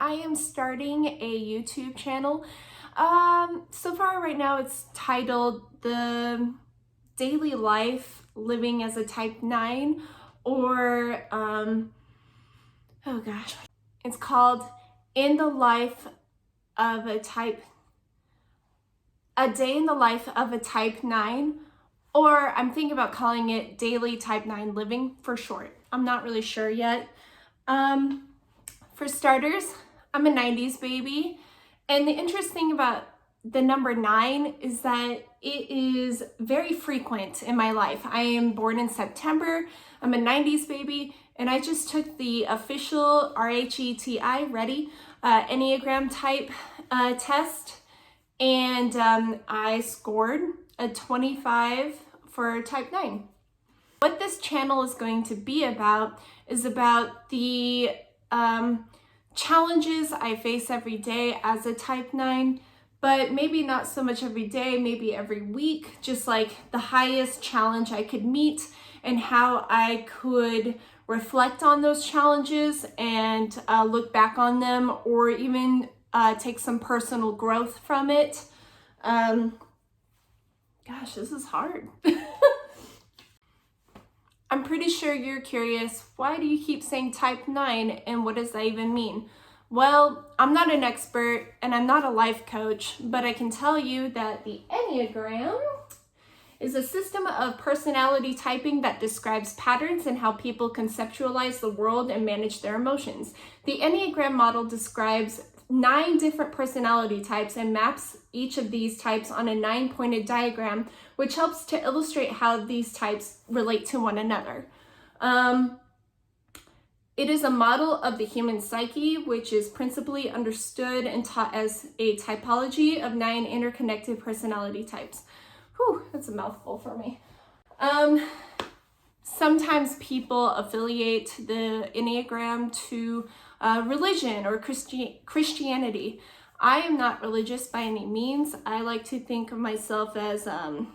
I am starting a YouTube channel. So far right now it's titled The Daily Life Living as a Type 9, or oh gosh, it's called In the Life of a Day in the Life of a Type 9, or I'm thinking about calling it Daily Type 9 Living for short. I'm not really sure yet. For starters, I'm a 90s baby, and the interesting thing about the number 9 is that it is very frequent in my life. I am born in September, I'm a 90s baby, and I just took the official RHETI, Enneagram type test, and I scored a 25 for type 9. What this channel is going to be about is about the challenges I face every day as a type 9, but maybe not so much every day, maybe every week, just like the highest challenge I could meet and how I could reflect on those challenges and look back on them, or even take some personal growth from it. Gosh, this is hard. I'm pretty sure you're curious, why do you keep saying type 9 and what does that even mean? Well, I'm not an expert and I'm not a life coach, but I can tell you that the Enneagram is a system of personality typing that describes patterns in how people conceptualize the world and manage their emotions. The Enneagram model describes 9 different personality types and maps each of these types on a 9-pointed diagram, which helps to illustrate how these types relate to one another. It is a model of the human psyche, which is principally understood and taught as a typology of 9 interconnected personality types. Whew, that's a mouthful for me. Sometimes people affiliate the Enneagram to religion or Christianity. I am not religious by any means. I like to think of myself as I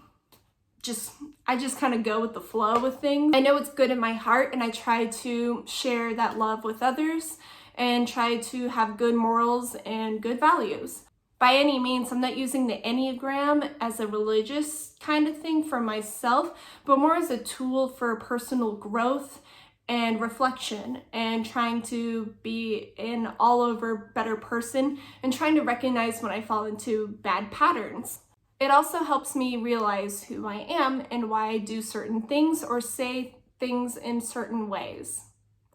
just kind of go with the flow with things. I know it's good in my heart, and I try to share that love with others and try to have good morals and good values. By any means, I'm not using the Enneagram as a religious kind of thing for myself, but more as a tool for personal growth and reflection, and trying to be an all-over better person and trying to recognize when I fall into bad patterns. It also helps me realize who I am and why I do certain things or say things in certain ways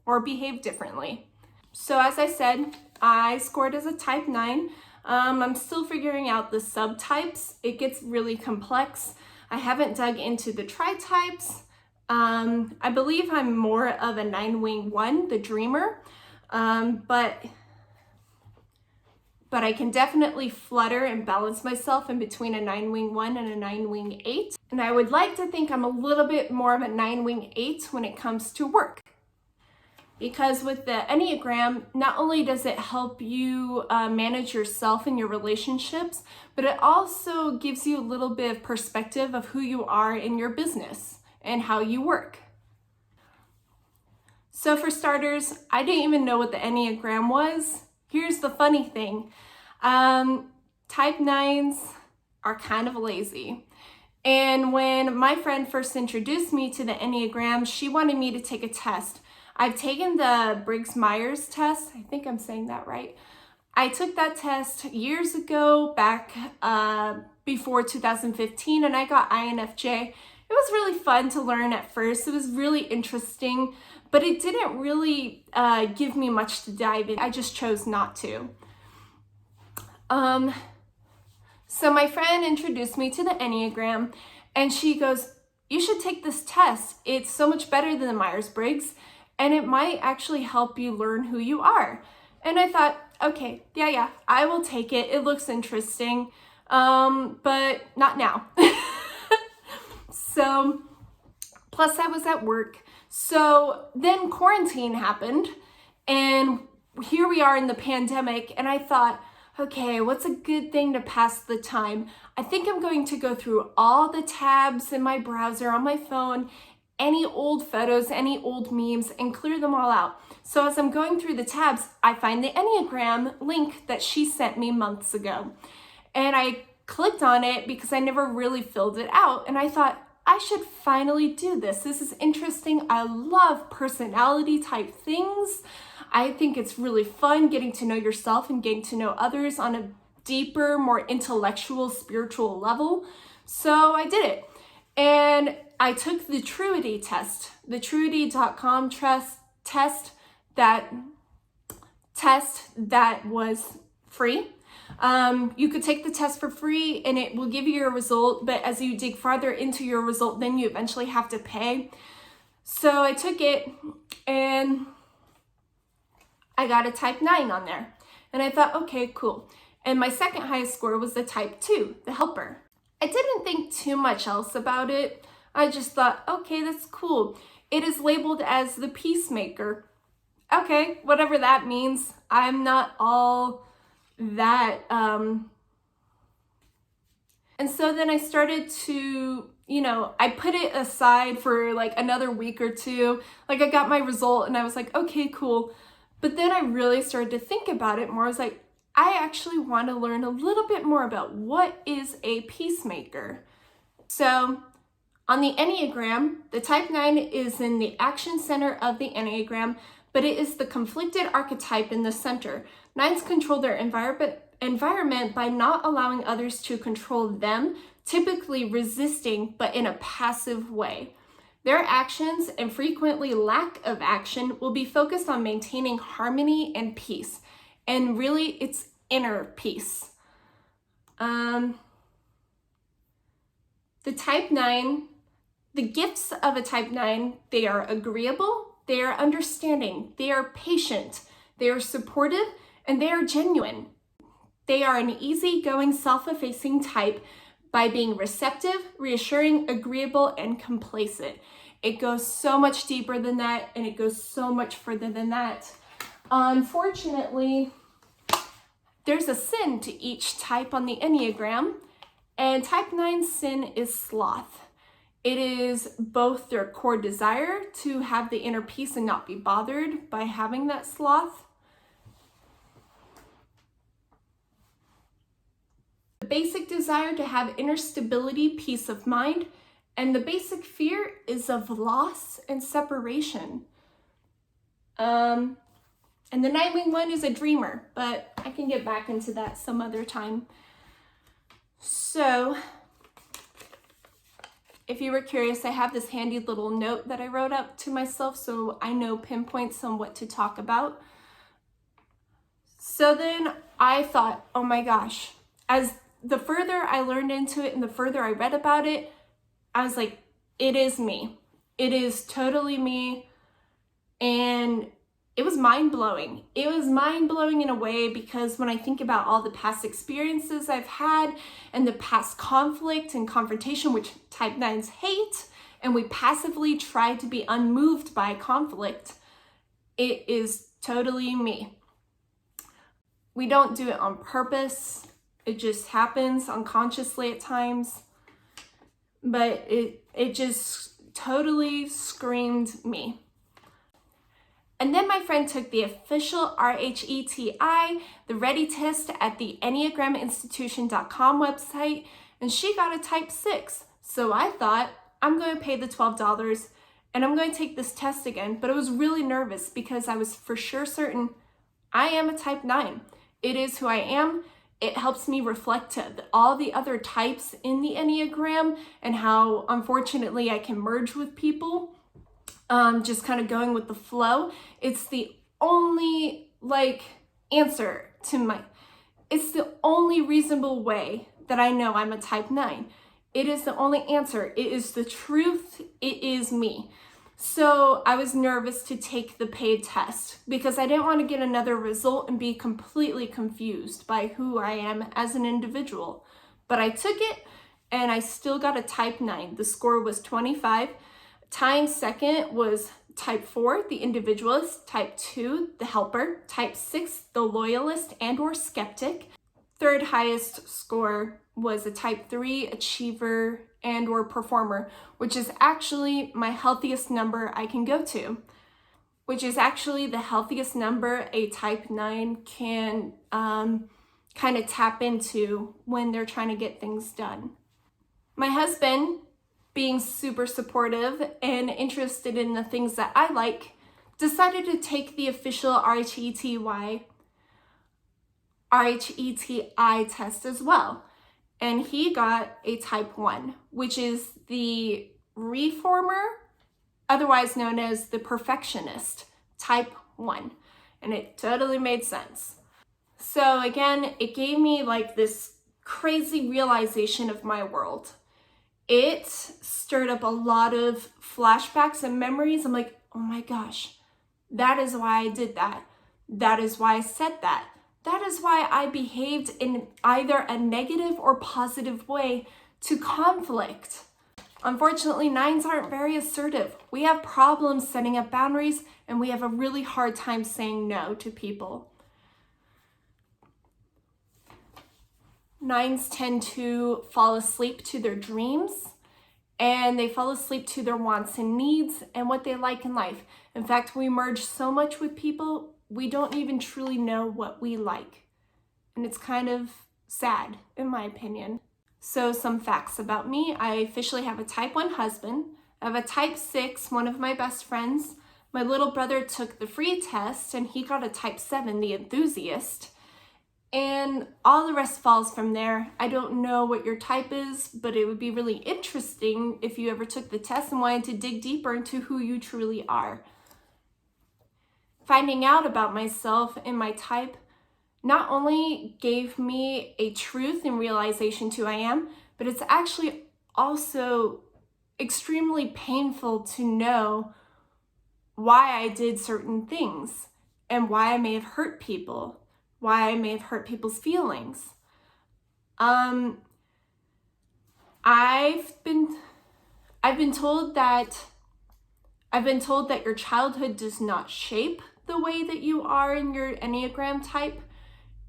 or behave differently. So as I said, I scored as a type 9. I'm still figuring out the subtypes. It gets really complex. I haven't dug into the tri-types. I believe I'm more of a 9-wing 1, the dreamer, but I can definitely flutter and balance myself in between a 9-wing 1 and a 9-wing 8. And I would like to think I'm a little bit more of a 9-wing 8 when it comes to work. Because with the Enneagram, not only does it help you manage yourself and your relationships, but it also gives you a little bit of perspective of who you are in your business and how you work. So for starters, I didn't even know what the Enneagram was. Here's the funny thing. Type 9s are kind of lazy. And when my friend first introduced me to the Enneagram, she wanted me to take a test. I've taken the Briggs-Myers test. I think I'm saying that right. I took that test years ago, back before 2015, and I got INFJ. It was really fun to learn at first. It was really interesting, but it didn't really give me much to dive in. I just chose not to. So my friend introduced me to the Enneagram, and she goes, "You should take this test. It's so much better than the Myers-Briggs, and it might actually help you learn who you are." And I thought, okay, yeah, I will take it. It looks interesting, but not now. So, plus I was at work. So then quarantine happened, and here we are in the pandemic, and I thought, okay, what's a good thing to pass the time? I think I'm going to go through all the tabs in my browser on my phone any old photos, any old memes, and clear them all out. So as I'm going through the tabs, I find the Enneagram link that she sent me months ago. And I clicked on it because I never really filled it out. And I thought, I should finally do this. This is interesting. I love personality type things. I think it's really fun getting to know yourself and getting to know others on a deeper, more intellectual, spiritual level. So I did it. And I took the Truity test, the Truity.com test that was free. You could take the test for free and it will give you your result, but as you dig farther into your result, then you eventually have to pay. So I took it and I got a type 9 on there. And I thought, okay, cool. And my second highest score was the type 2, the helper. I didn't think too much else about it. I just thought, okay, that's cool. It is labeled as the peacemaker. Okay, whatever that means. I'm not all that. And so then I started to, I put it aside for like another week or two. Like I got my result and I was like, okay, cool. But then I really started to think about it more. I was like, I actually want to learn a little bit more about what is a peacemaker. So on the Enneagram, the type 9 is in the action center of the Enneagram, but it is the conflicted archetype in the center. Nines control their environment by not allowing others to control them, typically resisting, but in a passive way. Their actions, and frequently lack of action, will be focused on maintaining harmony and peace. And really, it's inner peace. The type 9, the gifts of a type 9, they are agreeable, they are understanding, they are patient, they are supportive, and they are genuine. They are an easygoing, self-effacing type by being receptive, reassuring, agreeable, and complacent. It goes so much deeper than that, and it goes so much further than that. Unfortunately, there's a sin to each type on the Enneagram, and type 9 sin is sloth. It is both their core desire to have the inner peace and not be bothered by having that sloth. The basic desire to have inner stability, peace of mind, and the basic fear is of loss and separation. And the Nightwing one is a dreamer, but I can get back into that some other time. So, if you were curious, I have this handy little note that I wrote up to myself so I know pinpoints on what to talk about. So then I thought, oh my gosh, as the further I learned into it and the further I read about it, I was like, it is me. It is totally me. And it was mind-blowing. It was mind-blowing in a way because when I think about all the past experiences I've had and the past conflict and confrontation, which type 9s hate, and we passively try to be unmoved by conflict, it is totally me. We don't do it on purpose. It just happens unconsciously at times. But it just totally screamed me. And then my friend took the official RHETI, the Ready test at the EnneagramInstitution.com website, and she got a type 6. So I thought, I'm going to pay the $12 and I'm going to take this test again. But I was really nervous because I was for sure certain I am a type 9. It is who I am. It helps me reflect to all the other types in the Enneagram and how, unfortunately, I can merge with people. Just kind of going with the flow. It's the only answer to it's the only reasonable way that I know I'm a type 9. It is the only answer. It is the truth. It is me. So I was nervous to take the paid test because I didn't want to get another result and be completely confused by who I am as an individual. But I took it and I still got a type 9. The score was 25. Tying second was type 4, the individualist, type 2, the helper, type 6, the loyalist and or skeptic. third highest score was a type 3 achiever and or performer, which is actually my healthiest number I can go to, which is actually the healthiest number a type 9 can kind of tap into when they're trying to get things done. My husband, being super supportive and interested in the things that I like, decided to take the official RHETI test as well. And he got a type 1, which is the reformer, otherwise known as the perfectionist, type 1. And it totally made sense. So again, it gave me like this crazy realization of my world. It stirred up a lot of flashbacks and memories. I'm like, oh my gosh, that is why I did that. That is why I said that. That is why I behaved in either a negative or positive way to conflict. Unfortunately, 9s aren't very assertive. We have problems setting up boundaries, and we have a really hard time saying no to people. 9s tend to fall asleep to their dreams, and they fall asleep to their wants and needs and what they like in life. In fact, we merge so much with people, we don't even truly know what we like. And it's kind of sad, in my opinion. So some facts about me. I officially have a type 1 husband. I have a type 6, one of my best friends. My little brother took the free test and he got a type 7, the enthusiast. And all the rest falls from there. I don't know what your type is, but it would be really interesting if you ever took the test and wanted to dig deeper into who you truly are. Finding out about myself and my type not only gave me a truth and realization to who I am, but it's actually also extremely painful to know why I did certain things and why I may have hurt people, why I may have hurt people's feelings. I've been told that your childhood does not shape the way that you are in your Enneagram type.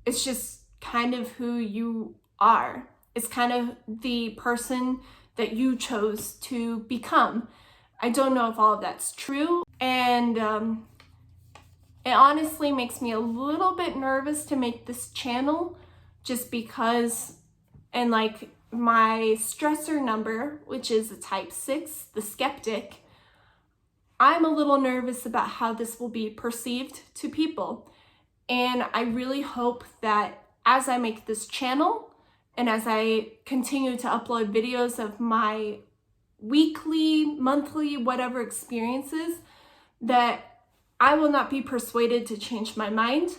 It's just kind of who you are. It's kind of the person that you chose to become. I don't know if all of that's true, and it honestly makes me a little bit nervous to make this channel just because, and like my stressor number, which is a type 6, the skeptic, I'm a little nervous about how this will be perceived to people. And I really hope that as I make this channel and as I continue to upload videos of my weekly, monthly, whatever experiences, that I will not be persuaded to change my mind.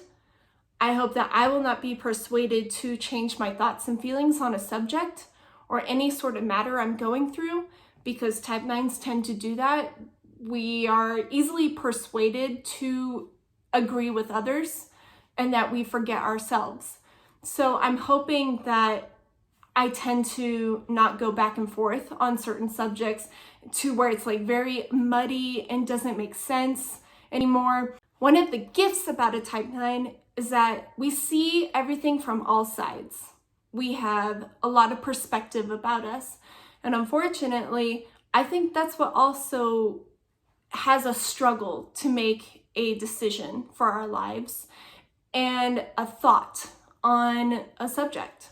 I hope that I will not be persuaded to change my thoughts and feelings on a subject or any sort of matter I'm going through, because type 9s tend to do that. We are easily persuaded to agree with others and that we forget ourselves. So I'm hoping that I tend to not go back and forth on certain subjects to where it's like very muddy and doesn't make sense anymore. One of the gifts about a type 9 is that we see everything from all sides. We have a lot of perspective about us. And unfortunately, I think that's what also has a struggle to make a decision for our lives and a thought on a subject.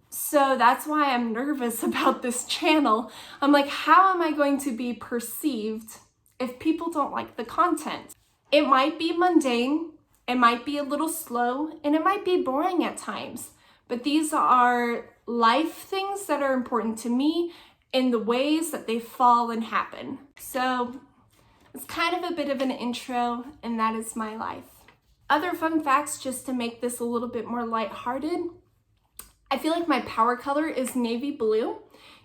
So that's why I'm nervous about this channel. I'm like, how am I going to be perceived if people don't like the content? It might be mundane, it might be a little slow, and it might be boring at times, but these are life things that are important to me in the ways that they fall and happen. So it's kind of a bit of an intro, and that is my life. Other fun facts, just to make this a little bit more lighthearted. I feel like my power color is navy blue,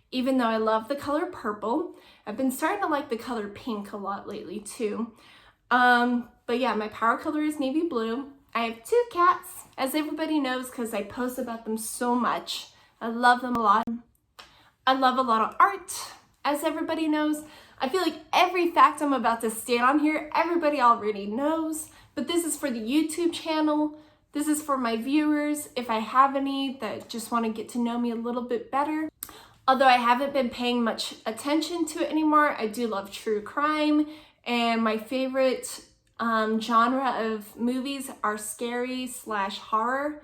even though I love the color purple. I've been starting to like the color pink a lot lately too. But yeah, my power color is navy blue. I have 2 cats, as everybody knows, because I post about them so much. I love them a lot. I love a lot of art, as everybody knows. I feel like every fact I'm about to state on here, everybody already knows, but this is for the YouTube channel. This is for my viewers, if I have any that just want to get to know me a little bit better. Although I haven't been paying much attention to it anymore, I do love true crime, and my favorite genre of movies are scary / horror,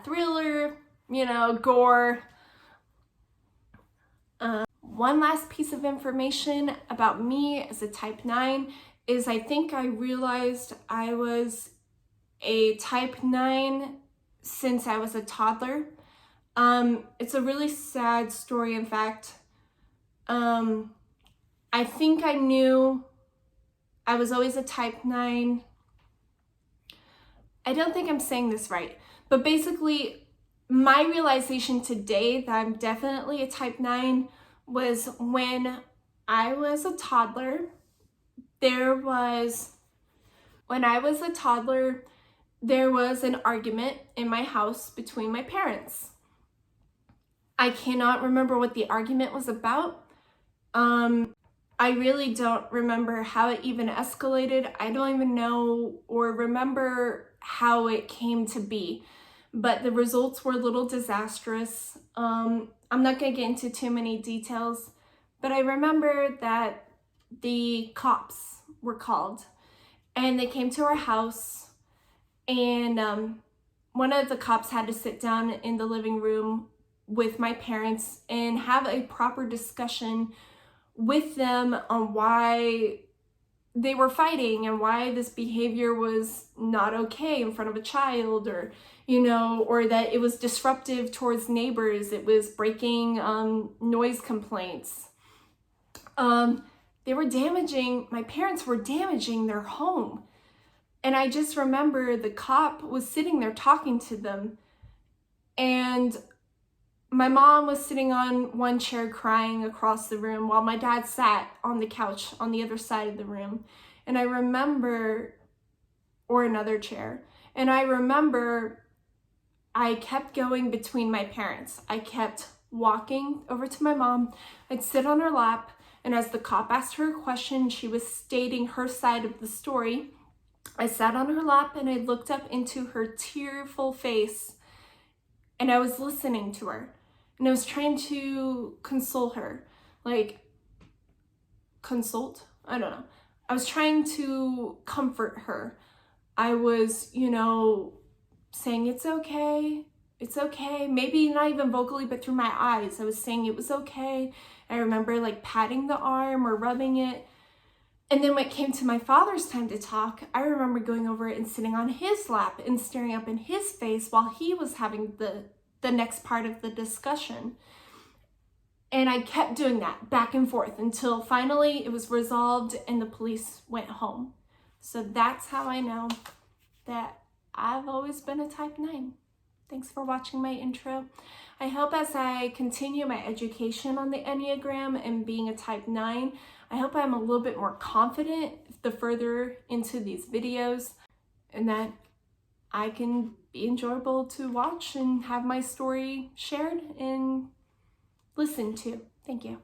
thriller, gore. One last piece of information about me as a type 9 is I think I realized I was a type 9 since I was a toddler. It's a really sad story, in fact. I think I knew I was always a type 9. I don't think I'm saying this right, but basically my realization today that I'm definitely a type 9 was when I was a toddler. There was an argument in my house between my parents. I cannot remember what the argument was about. I really don't remember how it even escalated. I don't even know or remember how it came to be, but the results were a little disastrous. I'm not gonna get into too many details, but I remember that the cops were called and they came to our house, and one of the cops had to sit down in the living room with my parents and have a proper discussion with them on why they were fighting and why this behavior was not okay in front of a child, or or that it was disruptive towards neighbors. It was breaking noise complaints. My parents were damaging their home. And I just remember the cop was sitting there talking to them, and my mom was sitting on one chair crying across the room while my dad sat on the couch on the other side of the room. And I remember, or another chair, and I remember I kept going between my parents. I kept walking over to my mom. I'd sit on her lap, and as the cop asked her a question, she was stating her side of the story. I sat on her lap and I looked up into her tearful face, and I was listening to her. And I was trying to console her. Consult? I don't know. I was trying to comfort her. I was, saying it's okay. It's okay. Maybe not even vocally, but through my eyes. I was saying it was okay. I remember patting the arm or rubbing it. And then when it came to my father's time to talk, I remember going over and sitting on his lap and staring up in his face while he was having the next part of the discussion. And I kept doing that back and forth until finally it was resolved and the police went home. So that's how I know that I've always been a type 9. Thanks for watching my intro. I hope as I continue my education on the Enneagram and being a type 9, I hope I'm a little bit more confident the further into these videos, and that I can be enjoyable to watch and have my story shared and listened to. Thank you.